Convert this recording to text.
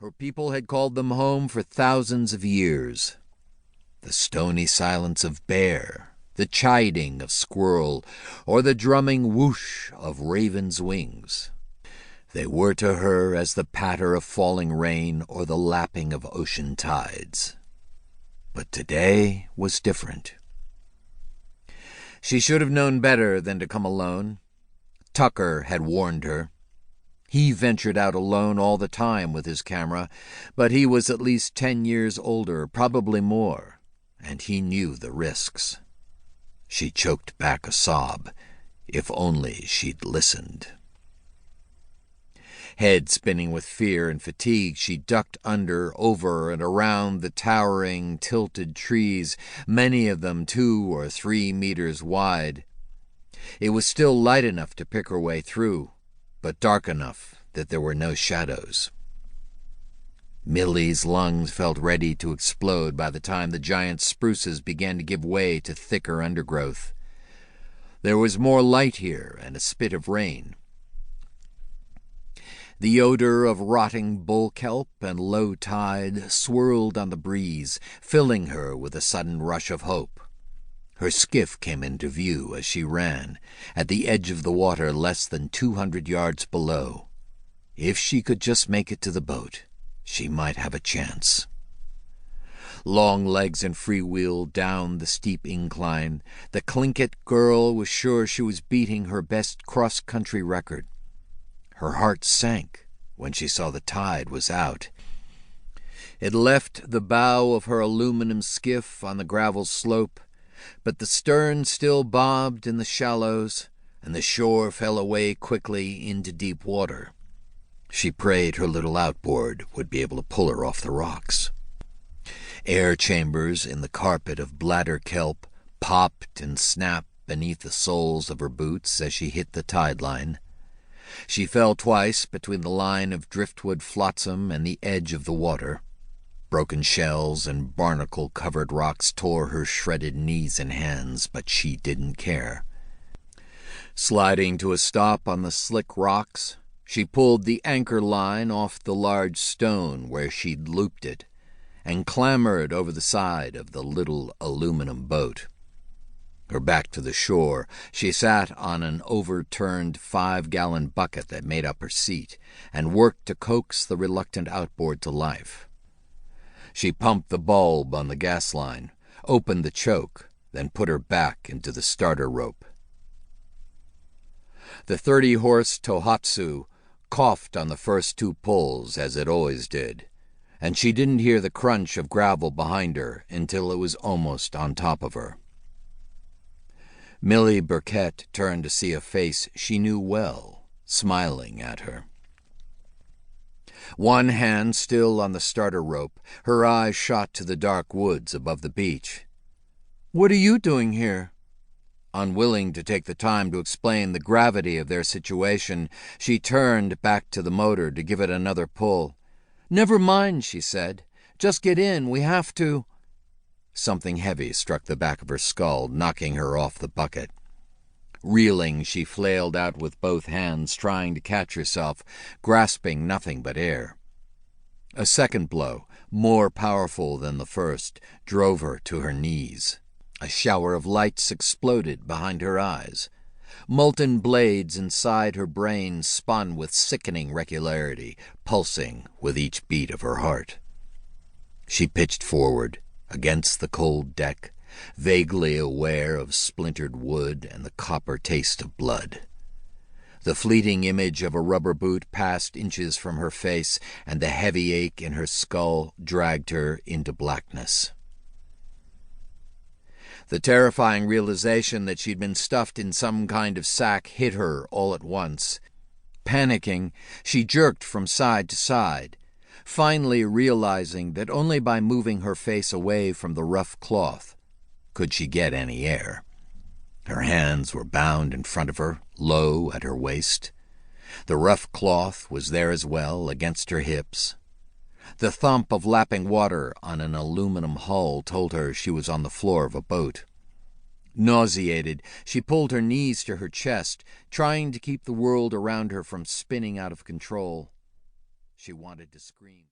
Her people had called them home for thousands of years. The stony silence of bear, the chiding of squirrel, or the drumming whoosh of raven's wings. They were to her as the patter of falling rain or the lapping of ocean tides. But today was different. She should have known better than to come alone. Tucker had warned her. He ventured out alone all the time with his camera, but he was at least 10 years older, probably more, and he knew the risks. She choked back a sob. If only she'd listened. Head spinning with fear and fatigue, she ducked under, over, and around the towering, tilted trees, many of them 2 or 3 meters wide. It was still light enough to pick her way through, but dark enough that there were no shadows. Millie's lungs felt ready to explode by the time the giant spruces began to give way to thicker undergrowth. There was more light here and a spit of rain. The odor of rotting bull kelp and low tide swirled on the breeze, filling her with a sudden rush of hope. Her skiff came into view as she ran, at the edge of the water less than 200 yards below. If she could just make it to the boat, she might have a chance. Long legs and freewheel down the steep incline, the Tlingit girl was sure she was beating her best cross-country record. Her heart sank when she saw the tide was out. It left the bow of her aluminum skiff on the gravel slope, but the stern still bobbed in the shallows, and the shore fell away quickly into deep water. She prayed her little outboard would be able to pull her off the rocks. Air chambers in the carpet of bladder kelp popped and snapped beneath the soles of her boots as she hit the tide line. She fell twice between the line of driftwood flotsam and the edge of the water. Broken shells and barnacle-covered rocks tore her shredded knees and hands, but she didn't care. Sliding to a stop on the slick rocks, she pulled the anchor line off the large stone where she'd looped it, and clambered over the side of the little aluminum boat. Her back to the shore, she sat on an overturned 5-gallon bucket that made up her seat, and worked to coax the reluctant outboard to life. She pumped the bulb on the gas line, opened the choke, then put her back into the starter rope. The 30-horse Tohatsu coughed on the first 2 pulls, as it always did, and she didn't hear the crunch of gravel behind her until it was almost on top of her. Millie Burkett turned to see a face she knew well, smiling at her. One hand still on the starter rope, her eyes shot to the dark woods above the beach. "What are you doing here?" Unwilling to take the time to explain the gravity of their situation, she turned back to the motor to give it another pull. "Never mind," she said. "Just get in. We have to." Something heavy struck the back of her skull, knocking her off the bucket. Reeling, she flailed out with both hands, trying to catch herself, grasping nothing but air. A second blow, more powerful than the first, drove her to her knees. A shower of lights exploded behind her eyes. Molten blades inside her brain spun with sickening regularity, pulsing with each beat of her heart. She pitched forward, against the cold deck, vaguely aware of splintered wood and the copper taste of blood. The fleeting image of a rubber boot passed inches from her face, and the heavy ache in her skull dragged her into blackness. The terrifying realization that she'd been stuffed in some kind of sack hit her all at once. Panicking, she jerked from side to side, finally realizing that only by moving her face away from the rough cloth could she get any air. Her hands were bound in front of her, low at her waist. The rough cloth was there as well, against her hips. The thump of lapping water on an aluminum hull told her she was on the floor of a boat. Nauseated, she pulled her knees to her chest, trying to keep the world around her from spinning out of control. She wanted to scream.